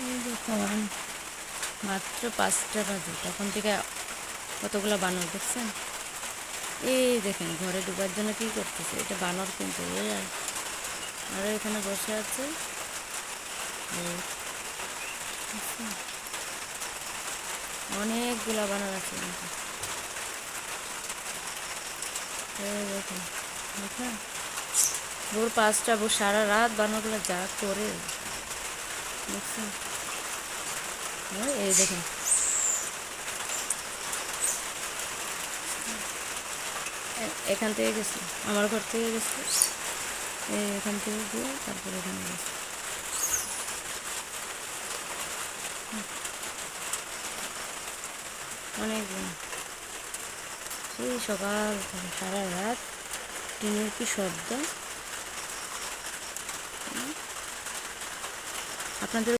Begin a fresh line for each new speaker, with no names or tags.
এই দেখুন মাত্র 5টা বাজে, তখন থেকে কতগুলো বানর দেখছেন। এই দেখেন ঘরে ঢোকার জন্য কি করতেছে, এটা বানর কিন্তু। আরও এখানে বসে আছে। এই দেখছেন? অনেকগুলা বানর আছে কিন্তু। এই দেখেন দেখেন, ভোর 5টা, সারা রাত বানরগুলো যা করে দেখছেন। এই দেখেন এখান থেকে গেছে, আমার ঘর থেকে গেছে, এখান থেকে গিয়ে তারপরে এখানে গেছে। অনেক সেই সকাল থেকে সারা রাত টিনের কি শব্দ। আপনাদের